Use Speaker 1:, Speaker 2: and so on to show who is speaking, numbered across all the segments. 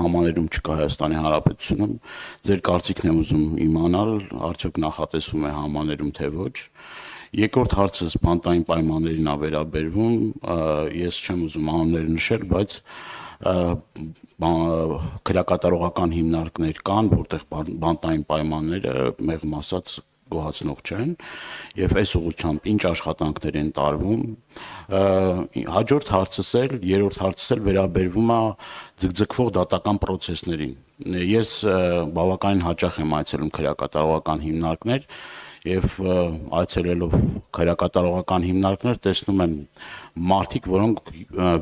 Speaker 1: համաներում չկա Հայաստանի Հանրապետությունում։ Ձեր կարծիքն եմ ուզում իմանալ, արդյոք նախատեսվում է համաներում թե ոչ։ Երկրորդ հարցս բանտային պայմաններին է վերաբերվում, ես չեմ ուզում անուններ նշել, բայց քրեակատարողական հիմնարկներ կան, որտեղ բանտային պայմանները մեղմ ասած գոհացնող չեն, եւ այս ուղղությամբ ինչ աշխատանքներ են տարվում։ Հաջորդ հարցս էլ, երրորդ հարցս էլ վերաբերվում է ձգձգվող դատական process-ներին։ Ես բավականին հաճախ եմ այցելում քրեակատարողական հիմնարկներ եւ այցելելով քրեակատարողական հիմնարկներ տեսնում եմ մարդիկ, որոնք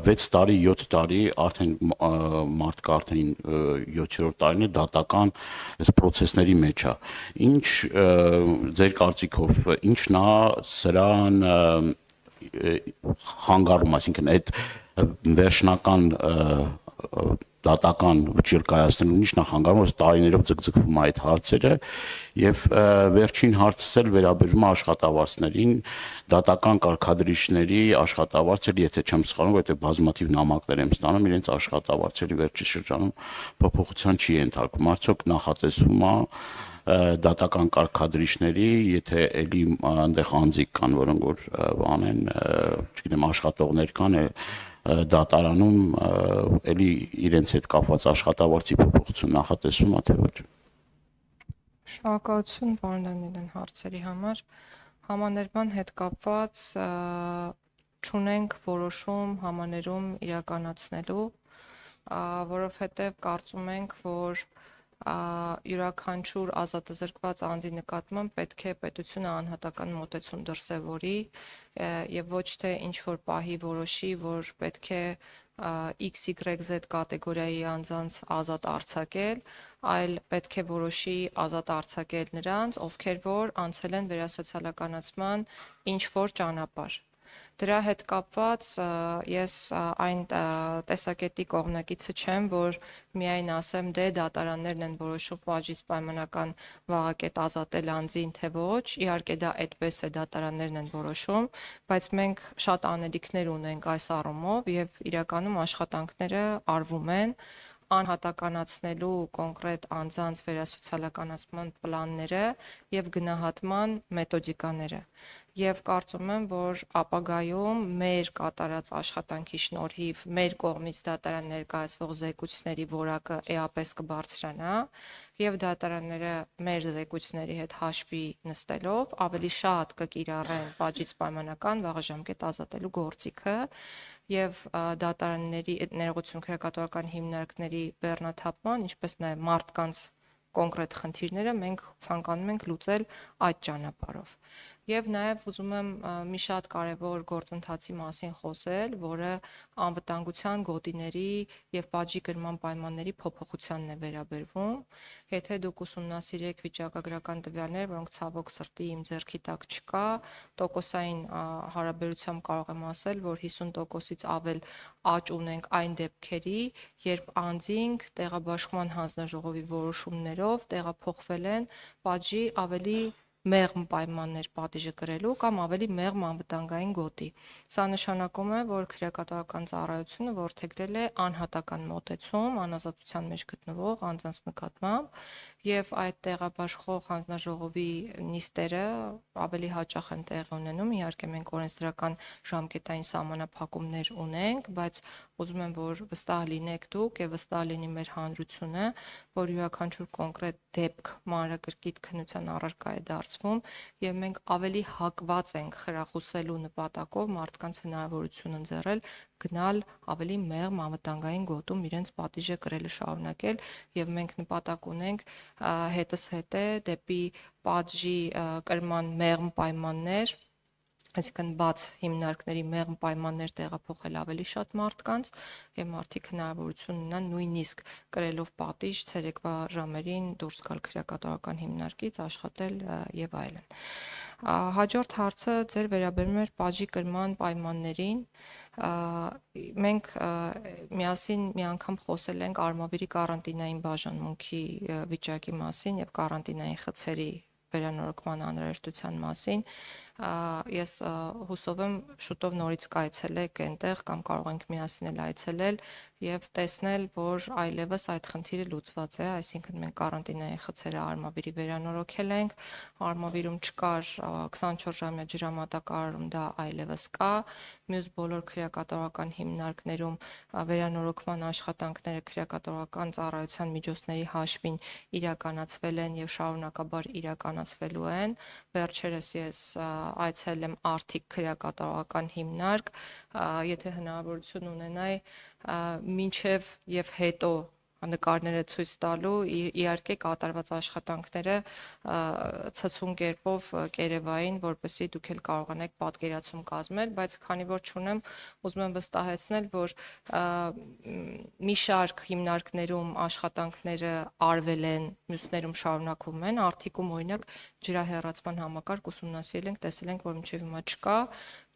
Speaker 1: 6 տարի, 7 տարի արդեն մարդկա արդեն 7-րդ տարին է դատական այս process-ների մեջ է։ Ինչ ձեր կարծիքով ինչն է սրան խանգարում, այսինքն այդ վերջնական դատական վճիռ կայացնելու ինչն է խանգարում, որ տարիներով ձգձգվում է այդ հարցերը, եւ վերջին հարցս էլ վերաբերվում է աշխատավարձներին, դատական կարգադրիչների աշխատավարձերը, եթե չեմ սխալվում, որտեղ բազմաթիվ նամակներ եմ ստանում, իրենց աշխատավարձերի վերջի շրջանում փոփոխության չի ենթարկվում, արդյոք նախատեսվում է դատական կարգադրիչների, եթե էլի այնտեղ անձիկ կան, որոնք որ անեն, չգիտեմ, աշխատողներ կան, դատարանում էլի իրենց հետ կապված աշխատավարձի փոփոխություն նախատեսվում է թե ոչ։
Speaker 2: Շնորհակալություն պարոն Դանիելյան հարցերի համար։ Համաներման հետ կապված չունենք որոշում համաներում իրականացնելու, որովհետև կարծում ենք, որ յուրաքանչյուր ազատազրկված անձի նկատմամբ պետք է պետությունը անհատական մոտեցում դրսևորի եւ ոչ թե ինչ որ պահի որոշի, որ պետք է XYZ կատեգորիայի անձանց ազատ արձակել, այլ պետք է որոշի ազատ արձակել նրանց, ովքեր որ անցել են վերասոցիալականացման ինչ որ ճանապարհ։ Դրա հետ կապված ես այն տեսակետի կողմնակիցը չեմ, որ միայն ասեմ դե դատարաններն են որոշում պատժից պայմանական վաղակետ ազատել անձին թե ոչ, իհարկե դա այդպես է, դատարաններն են որոշում, բայց մենք շատ անելիքներ ունենք այս առումով եւ իրականում աշխատանքները արվում են անհատականացնելու կոնկրետ անձանց վերասոցիալականացման պլանները եւ գնահատման մեթոդիկաները։ Եվ կարծում եմ, որ ապագայում մեր կատարած աշխատանքի շնորհիվ մեր կողմից դատարան ներկայացվող զեկույցների որակը էապես կբարձրանա եւ դատարանները մեր զեկույցների հետ հաշվի նստելով ավելի շատ կկիրառեն պատժից պայմանական վաղաժամկետ ազատելու գործիքը եւ դատարանների ներողություն քրեակատարական հիմնարկների բեռնաթափման, ինչպես նաեւ մարդկանց կոնկրետ խնդիրները մենք ցանկանում ենք լուծել այդ ճանապարհով։ Եվ նաև ուզում եմ մի շատ կարևոր գործընթացի մասին խոսել, որը անվտանգության գոտիների եւ պատժի կրման պայմանների փոփոխությանն է վերաբերվում։ Եթե դուք ուսումնասիրեք վիճակագրական տվյալներ, որոնք ցավոք սրտի իմ ձեռքի տակ չկա, տոկոսային հարաբերությամբ կարող եմ ասել, որ 50%-ից ավել աճ ունենք այն դեպքերի, երբ անձինք տեղաբաշխման հանձնաժողովի որոշումներով տեղափոխվել են պատժի ավելի մեղմ պայմաններ պատիժը կրելու կամ ավելի մեղմ անվտանգային գոտի։ Սա նշանակում է, որ քրեակատարական ծառայությունը որդեգրել է անհատական մոտեցում անազատության մեջ գտնվող անձանց նկատմամբ եւ այդ տեղաբաշխող հանձնաժողովի նիստերը ավելի հաճախ են տեղի ունենում։ Իհարկե մենք օրենսդրական ժամկետային սահմանափակումներ ունենք, բայց ուզում եմ, որ վստահ լինեք դուք եւ վստահ լինի մեր հանրությունը, որ յուրաքանչյուր կոնկրետ դեպք մանրակրկիտ քննության առարկա է դարձվում եւ մենք ավելի հակված ենք խրախուսելու նպատակով մարդկանց հնարավորություն ընձեռել գնալ ավելի մեղմ անվտանգային գոտում իրենց պատիժը կրելը շարունակել եւ մենք նպատակ ունենք հետս հետե դեպի պատժի կրման մեղմ պայմաններ, այսինքն բաց հիմնարկների մեղմ պայմաններ տեղափոխել ավելի շատ մարդկանց եւ մարդիկ հնարավորություն ունենան նույնիսկ կրելով պատիժ ցերեկվա ժամերին դուրս գալ քրեակատարական հիմնարկից, աշխատել եւ այլն։ Հաջորդ հարցը ձեր վերաբերում էր պատժի կրման պայմաններին։ Մենք միասին մի անգամ խոսել ենք Արմավիրի կարանտինային բաժանմունքի վիճակի մասին եւ կարանտինային խցերի վերանորոգման անհրաժեշտության մասին, ես հուսով եմ շուտով նորից կայցելեք այնտեղ կամ կարող ենք միասին էլ այցելել եւ տեսնել, որ այլևս այդ խնդիրը լուծված է, այսինքն մենք կարանտինային խցերը Արմավիրի վերանորոգել ենք, Արմավիրում չկար 24-ժամյա ջրամատակարարում, դա այլևս կա, մյուս բոլոր քրեակատարական հիմնարկներում վերանորոգման աշխատանքները քրեակատարական ծառայության միջոցների հաշվին իրականացվել են եւ շարունակաբար իրականացվելու են։ Վերջերս ես այցելել եմ Արթիկ քրեակատարական հիմնարկ, եթե հնարավորություն ունենայի մինչև եւ հետո նկարները ցույց տալու, իհարկե կատարված աշխատանքները ցցուն կերպով կերևային, որպեսզի դուք էլ կարողանաք պատկերացում կազմել, բայց քանի որ չունեմ, ուզում եմ վստահեցնել, որ մի շարք հիմնարկներում աշխատանքները արվել են, մյուսներում շարունակվում են, Արթիկում օրինակ ջրահեռացման համակարգ ուսումնասիրել ենք, տեսել ենք, որ մինչև հիմա չկա,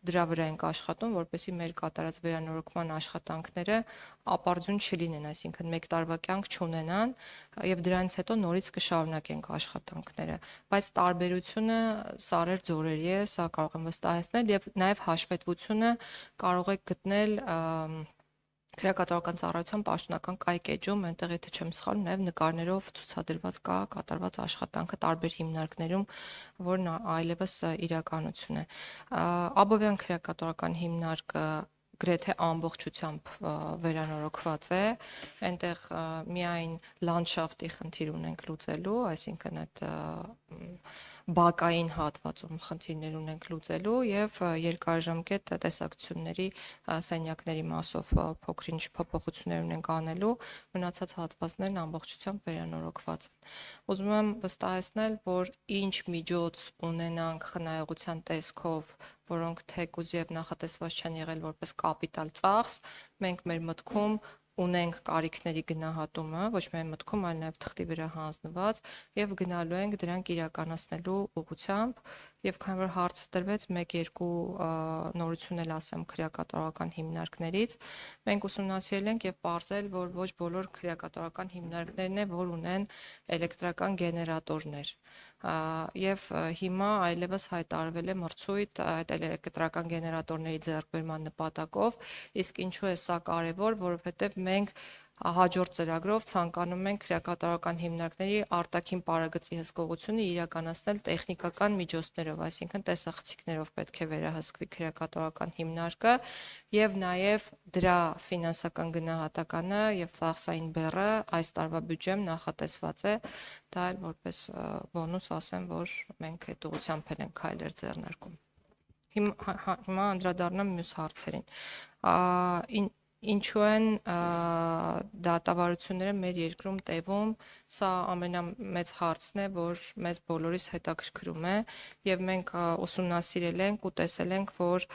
Speaker 2: դրա վրա ենք աշխատում, որպեսզի մեր կատարած վերանորոգման աշխատանքները ապարդյուն չլինեն, այսինքն 1 տարվա կյանք չունենան եւ դրանից հետո նորից կշարունակենք աշխատանքները, բայց տարբերությունը սարեր ձորերի է, սա կարող եմ վստահեցնել եւ նաեւ հաշվետվությունը կարող եք գտնել քրեակատարական ծառայության պաշտոնական կայք էջում, այնտեղ եթե չեմ սխալվում, նաև նկարներով ցուցադրված կա կատարված աշխատանքը տարբեր հիմնարկներում, որն այլևս իրականություն է։ Աբովյան քրեակատարական հիմնարկը գրեթե ամբողջությամբ վերանորոգված է, այնտեղ միայն լանդշաֆտի խնդիր ունենք լուծելու, այսինքն այդ բակային հատվածում խնդիրներ ունենք լուծելու եւ երկարաժամկետ տեսակցությունների սենյակների մասով փոքրինչ փոփոխություններ ունենք անելու, մնացած հատվածներն ամբողջությամբ վերանորոգված են։ Ուզում եմ վստահեցնել, որ ինչ միջոց ունենանք խնայողության տեսքով, որոնք թեկուզ եւ նախատեսված չեն եղել որպես կապիտալ ծախս, մենք մեր մտքում ունենք կարիքների գնահատումը, ոչ միայն մտքում, այլ նաև թղթի վրա հանձնված եւ գնալու ենք դրանք իրականացնելու ուղղությամբ եւ քանի որ հարցը տրվեց 1-2 նորություն էլ ասեմ քրեակատարական հիմնարկներից, մենք ուսումնասիրել ենք եւ ողջել, որ ոչ բոլոր քրեակատարական հիմնարկներն է, որ ունեն էլեկտրական գեներատորներ եւ հիմա այլևս հայտարարվել է մրցույթ այդ էլեկտրական գեներատորների ձեռքբերման նպատակով, իսկ ինչու է սա կարեւոր, որովհետեւ մենք հաջորդ ծրագրով ցանկանում ենք քրեակատարական հիմնարկների արտաքին պարագծի հսկողությունը իրականացնել տեխնիկական միջոցներով, այսինքն տեսախցիկներով պետք է վերահսկվի քրեակատարական հիմնարկը եւ նաեւ դրա ֆինանսական գնահատականը եւ ծախսային բեռը այս տարվա բյուջեմ նախատեսված է, դա էլ որպես բոնուս ասեմ, որ մենք այդ ուղղությամբ ենք քայլեր ձեռնարկում։ Հիմա անդրադառնամ մյուս հարցերին։ Ինչու են դատավարությունները մեր երկրում տևում, սա ամենամեծ հարցն է, որ մեզ բոլորիս հետաքրքրում է եւ մենք ուսումնասիրել ենք ու տեսել ենք, որ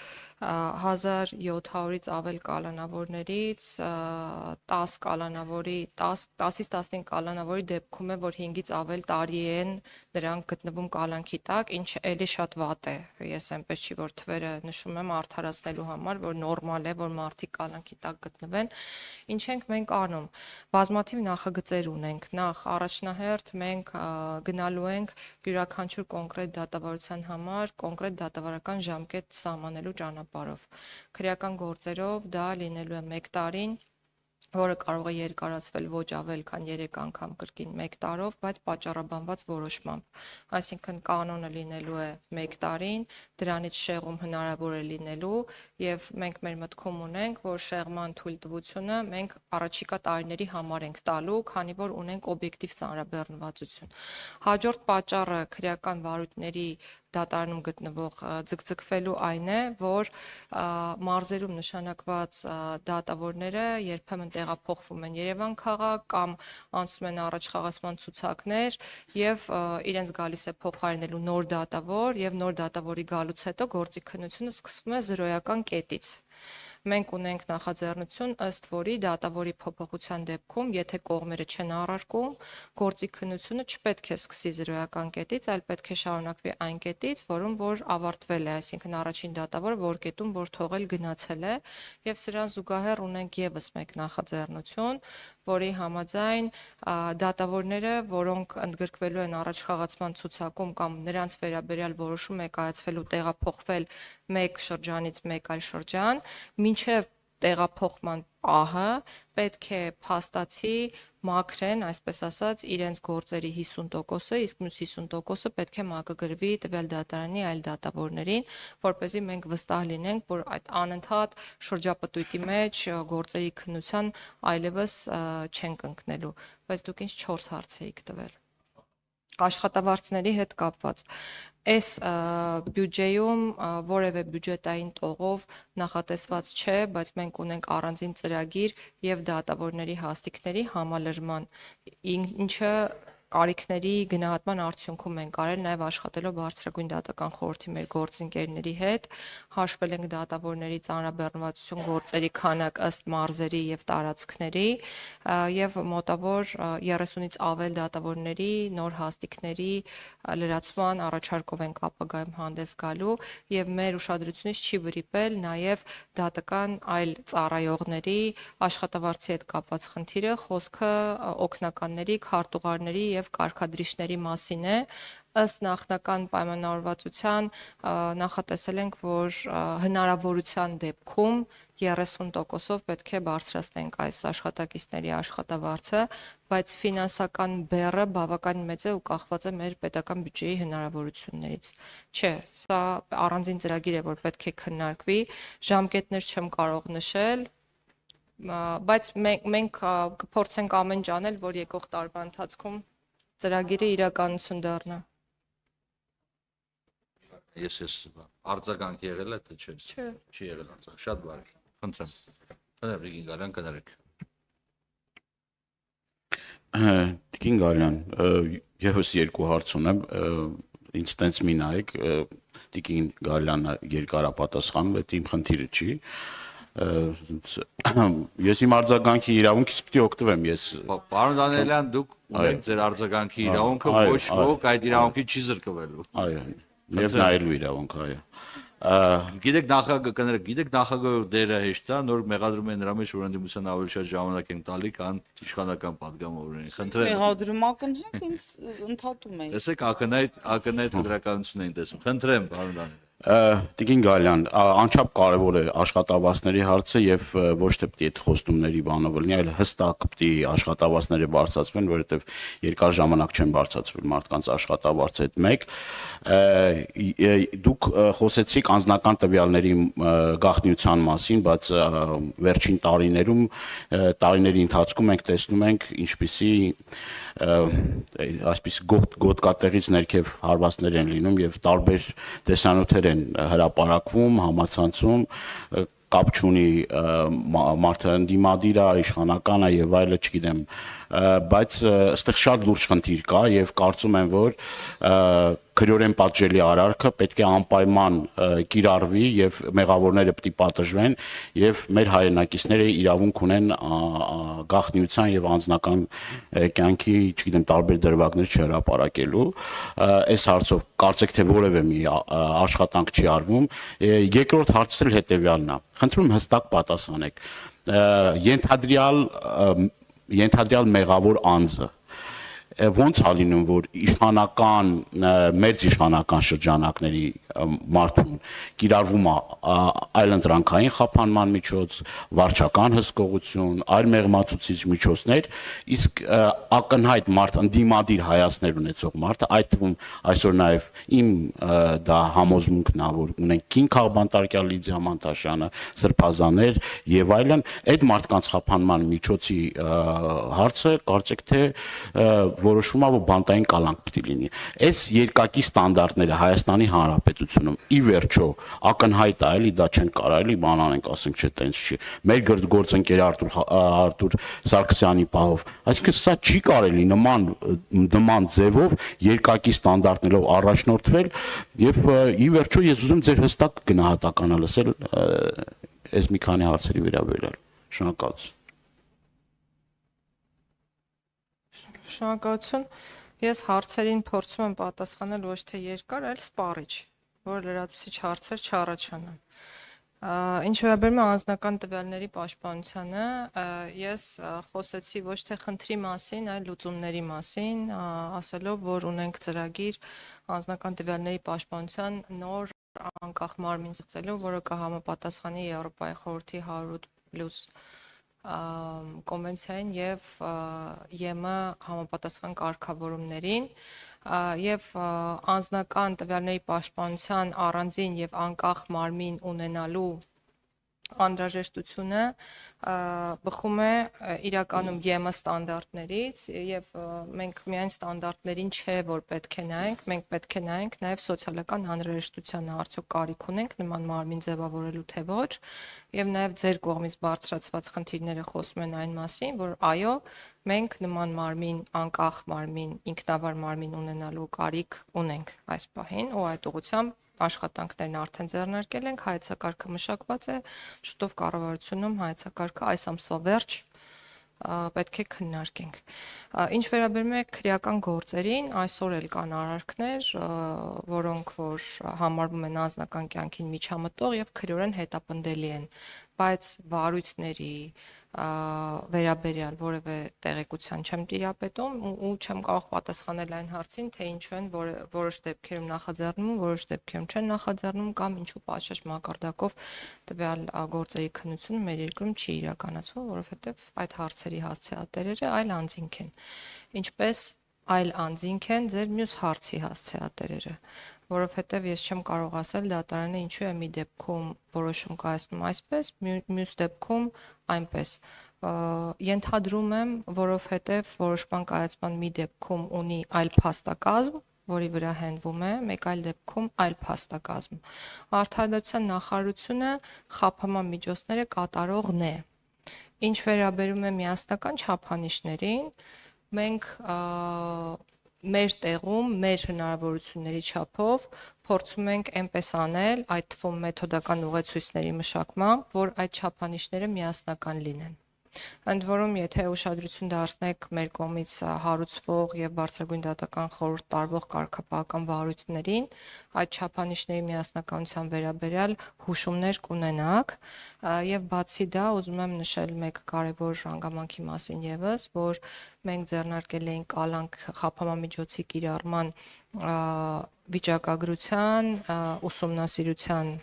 Speaker 2: 1700-ից ավել կալանավորներից 10 կալանավորի 10-ից 15 կալանավորի դեպքում է, որ 5-ից ավել տարի են նրանք գտնվում կալանքի տակ, ինչը էլի շատ վատ է։ Ես այնպես չի որ թվերը նշում եմ արդարացնելու համար, որ նորմալ է, որ մարդիկ կալանքի տակ գտնվեն, ինչ ենք մենք անում։ Բազմաթիվ նախագծեր ունենք։ Նախ առաջնահերթ մենք գնալու ենք յուրաքանչյուր կոնկրետ դատավարության համար կոնկրետ դատավարական ժամկետ սահմանելու ճանապարհով։ Քրեական գործերով դա լինելու է 1 տարին, որը կարող է երկարացվել ոչ ավել քան 3 անգամ կրկին 1 տարով, բայց պատճառաբանված որոշմամբ։ Այսինքն կանոնը լինելու է 1 տարին, դրանից շեղում հնարավոր է լինելու եւ մենք մեր մտքում ունենք, որ շեղման թույլտվությունը մենք առաջիկա տարիների համար ենք տալու, քանի որ ունենք օբյեկտիվ ծանրաբեռնվածություն։ Հաջորդ պատճառը քրեական վարույթների դատարանում գտնվող ձգձգվելու այն է, որ մարզերում նշանակված դատավորները երբեմն տեղափոխվում են Երևան քաղաք կամ անցնում են առաջ խաղացման ցուցակներ եւ իրենց գալիս է փոխարինելու նոր դատավոր եւ նոր դատավորի գալուց հետո գործի քննությունը սկսվում է զրոյական կետից։ Մենք ունենք նախաձեռնություն, ըստ որի դատավորի փոփոխության դեպքում, եթե կողմերը չեն առարկում, գործի քննությունը չպետք է սկսի զրոյական կետից, այլ պետք է շարունակվի այն կետից, որում որ ավարտվել է, այսինքն առաջին դատավորը որ կետում որ թողել գնացել է, եւ սրան զուգահեռ ունենք եւս մեկ նախաձեռնություն, որի համաձայն դատավորները, որոնք ընդգրկվելու են առաջխաղացման ցուցակում կամ նրանց վերաբերյալ որոշում է կայացվելու տեղափոխվել մեկ շրջանից մեկ այլ շրջան, մինչև տեղափոխման պահը պետք է փաստացի մաքրեն, այսպես ասած, իրենց գործերի 50%-ը, իսկ մյուս 50%-ը պետք է մակագրվի տվյալ դատարանի այլ դատավորներին, որպեսզի մենք վստահ լինենք, որ այդ անընդհատ շրջապտույտի մեջ գործերի քննության այլևս չենք ընկնելու, բայց դուք ինձ 4 հարց էիք տվել աշխատավարձների հետ կապված։ Այս բյուջեում որևէ բյուջետային տողով նախատեսված չէ, բայց մենք ունենք առանձին ծրագիր եւ դատավորների հաստիկների համալրման, ինչը կարիքների գնահատման արդյունքում ենք արել նաև աշխատելով բարձրագույն դատական խորհրդի մեր գործընկերների հետ, հաշվել ենք դատավորների ծանրաբեռնվածություն գործերի քանակ ըստ մարզերի եւ տարածքների եւ մոտավոր 30-ից ավել դատավորների նոր հաստիկների լրացման առաջարկով ենք ապագայում հանդես գալու եւ մեր ուշադրությունից չի վրիպել նաեւ դատական այլ ծառայողների աշխատավարձի հետ կապված խնդիրը, խոսքը օգնականների, քարտուղարների եւ կարգադրիչների մասին է, ըստ նախնական պայմանավորվածության նախատեսել ենք, որ հնարավորության դեպքում 30%-ով պետք է բարձրացնենք այս աշխատակիցների աշխատավարձը, բայց ֆինանսական բեռը բավական մեծ է ու կախված է մեր պետական բյուջեի հնարավորություններից։ Չէ, սա առանձին ծրագիր է, որ պետք է քննարկվի, ժամկետներ չեմ կարող նշել, բայց մենք կփորձենք ամեն ինչ անել, որ եկող տարվա ընթացքում ծրագիրը իրականություն դառնա։
Speaker 3: Ես արձագանք եղել է, թե չէ։ Չի եղել արձագանք։ Շատ բարի։ Խնդրեմ։ Խնդրեմ, Տիկին Գալյան, կներեք։
Speaker 1: Տիկին Գալյան, եւս երկու հարց ունեմ, ինձ տենց մի նայեք, Տիկին Գալյանը երկարապատասխանում է, իմ խնդիրը չի։ Ես իմ արձագանքի իրավունքից պիտի օգտվեմ, ես
Speaker 3: Պարոն Դանիելյան, դուք ունեք ձեր արձագանքի իրավունքը, ոչ ոք այդ իրավունքի չի զրկվելու։
Speaker 1: Այո, եւ նայելու իրավունք, այո։
Speaker 3: Գիտեք նախագահի դերը հեշտ է, նոր մեղադրում են նրա մեջ, որ ընդդիմության ավելի շատ ժամանակ են տալի, քան իշխանական падգամավորներին։ Խնդրեմ։
Speaker 4: Մեղադրում ակնհայտ ինձ ընդհատում էին։
Speaker 3: Տեսեք, ակնհայտ լրականություն են տեսնում։ Խնդրեմ, պարոն Դանիել։
Speaker 1: Տիկին Գալյան, անչափ կարևոր է աշխատավարձների հարցը եւ ոչ թե պիտի այդ խոստումների բանը լինի, այլ հստակ պիտի աշխատավարձները բարձրացվեն, որովհետեւ երկար ժամանակ չեն բարձրացվել մարդկանց աշխատավարձը այդ մեկ։ Դուք խոսեցիք անձնական տվյալների գաղտնիության մասին, բայց վերջին տարիների ընթացքում մենք տեսնում ենք ինչպիսի այսպես գոտկատեղից ներքև հարվածներ են լինում եւ տարբեր տեսանյութեր են հրապարակվում, համացանցում, կապ չունի մարդը ընդդիմադիր է, իշխանական է եւ այլը, չգիտեմ, բայց այստեղ շատ լուրջ խնդիր կա եւ կարծում եմ, որ քրորեն պատժելի արարքը պետք է անպայման կիրառվի եւ մեղավորները պետք է պատժվեն եւ մեր հայրենակիցները իրավունք ունեն գաղտնիության եւ անձնական կյանքի, չգիտեմ, տարբեր դրվագներ չհրապարակելու։ Այս հարցով կարծեք թե որևէ մի աշխատանք չի արվում։ Երկրորդ հարցը էլ հետեւյալն է։ Խնդրում հստակ պատասխանեք։ Ենթադրյալ մեղավոր անձը ոնց է լինում, որ իշխանական, մեծ իշխանական շրջանակների մարդուն կիրառվում է այլընտրանքային խափանման միջոց, վարչական հսկողություն, այլ մեղմացուցիչ միջոցներ, իսկ ակնհայտ մարդ, ընդդիմադիր հայացքներ ունեցող մարդը, այդ թվում այսօր նաև իմ դա համոզմունքն է, որ ունենք Կին Քաղբանտարկյալ, Լիդիա Մանտաշյանը, Սրբազաներ եւ այլն, այդ մարդկանց խափանման միջոցի հարցը կարծեք թե որոշվում է, որ բանտային կալանք պիտի լինի։ Այս երկակի ստանդարտները Հայաստանի Հանրապետությունում ի վերջո ակնհայտ է, էլի դա չեն կարող էլի բան անենք, ասենք չէ, տենց չի։ Մեր գործընկեր Արտուր Սարգսյանի պահով, այսինքն սա չի կարելի նման ձևով երկակի ստանդարտներով առաջնորդվել եւ ի վերջո ես ուզում ձեր հստակ գնահատականը լսել այս մի քանի հարցերի վերաբերյալ։ Շնորհակալություն։
Speaker 2: Շնորհակալություն։ Ես հարցերին փորձում եմ պատասխանել ոչ թե երկար, այլ սպառիչ, որ լրացուցիչ հարցեր չառաջանան։ Ինչ վերաբերում է անձնական տվյալների պաշտպանությանը, ես խոսեցի ոչ թե խնդրի մասին, այլ լուծումների մասին, ասելով, որ ունենք ծրագիր անձնական տվյալների պաշտպանության նոր անկախ մարմին ստեղծելու, որը կհամապատասխանի Եվրոպայի խորհրդի 108+ կոնվենցիային եւ ԵՄ համապատասխան կարգավորումներին եւ անձնական տվյալների պաշտպանության առանձին եւ անկախ մարմին ունենալու անհրաժեշտությունը բխում է իրականում ԵՄ ստանդարտներից եւ մենք միայն ստանդարտներին չէ որ պետք է նայենք, մենք պետք է նայենք նաեւ սոցիալական անհրաժեշտությանը, արդյոք կարիք ունենք նման մարմին ձևավորելու թե ոչ, եւ նաեւ ձեր կողմից բարձրացված խնդիրները խոսում են այն մասին, որ այո, մենք նման մարմին, անկախ մարմին, ինքնավար մարմին ունենալու կարիք ունենք այս պահին, ու այդ ուղղությամբ աշխատանքներն արդեն ձեռնարկել ենք, հայեցակարգը մշակված է, շուտով կառավարությունում հայեցակարգը այս ամսվա վերջ պետք է քննարկենք։ Ինչ վերաբերում է քրեական գործերին, այսօր էլ կան արարքներ, որոնք որ համարվում են անձնական կյանքին միջամտող եւ քրեորեն հետապնդելի են, բայց վարույթների վերաբերյալ որևէ տեղեկության չեմ տիրապետում ու չեմ կարող պատասխանել այն հարցին, թե ինչու են որոշ դեպքերում նախաձեռնում, որոշ դեպքերում չեն նախաձեռնում կամ ինչու պատշաճ մակարդակով տվյալ գործերի քննությունը մեր երկրում չի իրականացվում, որովհետև այդ հարցերի հասցեատերերը այլ անձինք են։ Ինչպես այլ անձինք են ձեր մյուս հարցի հասցեատերերը, որովհետև ես չեմ կարող ասել դատարանը ինչու է մի դեպքում որոշում կայացնում այսպես, մյուս դեպքում այնպես։ Ենթադրում եմ, որովհետև որոշման կայացման մի դեպքում ունի այլ փաստակազմ, որի վրա հենվում է, մեկ այլ դեպքում այլ փաստակազմ։ Արդարադատության նախարարությունը խափանման միջոցները կատարողն է։ Ինչ վերաբերում է միասնական չափանիշներին, մենք մեր տեղում, մեր հնարավորությունների չափով փորձում ենք այնպես անել, այդ թվում մեթոդական ուղեցույցների մշակմամբ, որ այդ չափանիշները միասնական լինեն։ Ընդ որում, եթե ուշադրություն դարձնեք մեր կողմից հարուցվող եւ բարձրագույն դատական խորհուրդ տարվող կարգապահական վարույթներին, այդ չափանիշների միասնականության վերաբերյալ հուշումներ կունենաք եւ բացի դա ուզում եմ նշել մեկ կարեւոր հանգամանքի մասին եւս, որ մենք ձեռնարկել էինք կալանք խափանամիջոցի կիրառման վիճակագրության ուսումնասիրության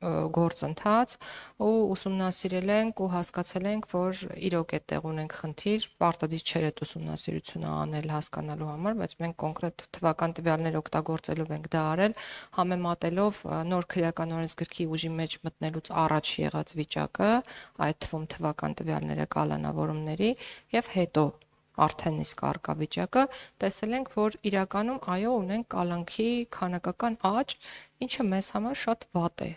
Speaker 2: գործընթաց ու ուսումնասիրել ենք ու հասկացել ենք, որ իրոք է տեղ ունենք խնդիր, պարտադիր չէր այդ ուսումնասիրությունը անել հասկանալու համար, բայց մենք կոնկրետ թվական տվյալներ օգտագործելով ենք դա արել, համեմատելով նոր քրեական օրենսգրքի ուժի մեջ մտնելուց առաջ եղած վիճակը, այդ թվում թվական տվյալները կալանավորումների եւ հետո արդեն իսկ արկա վիճակը, տեսել ենք, որ իրականում այո ունենք կալանքի քանակական աճ, ինչը մեզ համար շատ վատ է,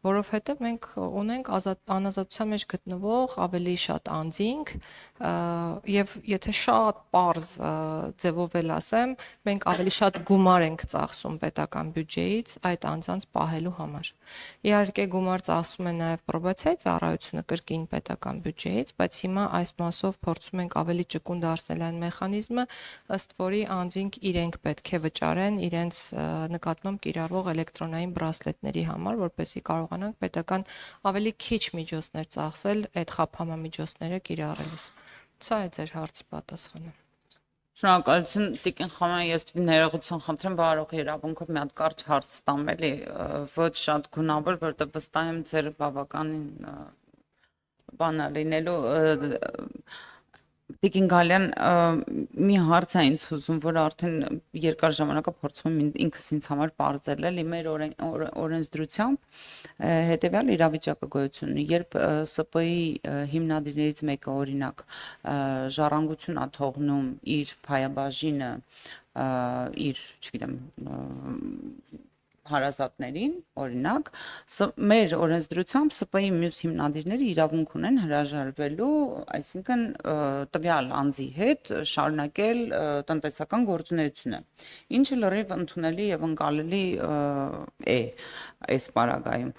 Speaker 2: որովհետև մենք ունենք անազատության մեջ գտնվող ավելի շատ անձինք եւ եթե շատ པարզ ձևով էլ ասեմ, մենք ավելի շատ գումար ենք ծախսում պետական բյուջեից այդ անձանց պահելու համար։ Իհարկե գումար ծախսում է նաեւ պրոբացիայի ծառայությունը կրկին պետական բյուջեից, բայց հիմա այս մասով փորձում ենք ավելի ճկուն դարձնել այն մեխանիզմը, ըստ որի անձինք իրենք պետք է վճարեն իրենց նկատմամբ կիրառվող էլեկտրոնային բրասլետների համար, որպեսզի կարողանանք պետական ավելի քիչ միջոցներ ծախսել այդ խափանամիջոցները կիրառելիս։ Սա է ձեր հարցի պատասխանը։
Speaker 4: Շնորհակալություն Տիկին Խոմյան, ես պիտի ներողություն խնդրեմ բարոյի իրավունքով մի հատ կարճ հարց տամ էլի, ոչ շատ գունավոր, որովհետև վստահ եմ ձեր բավականին բանա լինելու Տիկին Գալյան, մի հարց է ինձ հուզում, որ արդեն երկար ժամանակա փորձում եմ ինքս ինձ համար պարզել, էլի մեր օրենսդրությամբ հետեւյալ իրավիճակը գոյություն ունի, երբ ՍՊ-ի հիմնադիրներից մեկը օրինակ ժառանգություն ա թողնում իր փայաբաժինը իր, չգիտեմ, հարազատներին, օրինակ, մեր օրենսդրությամբ ՍՊ-ի մյուս հիմնադիրները իրավունք ունեն հրաժարվելու, այսինքն տվյալ անձի հետ շարունակել տնտեսական գործունեությունը, ինչը լրիվ ընդունելի եւ ընկալելի է այս պարագայում։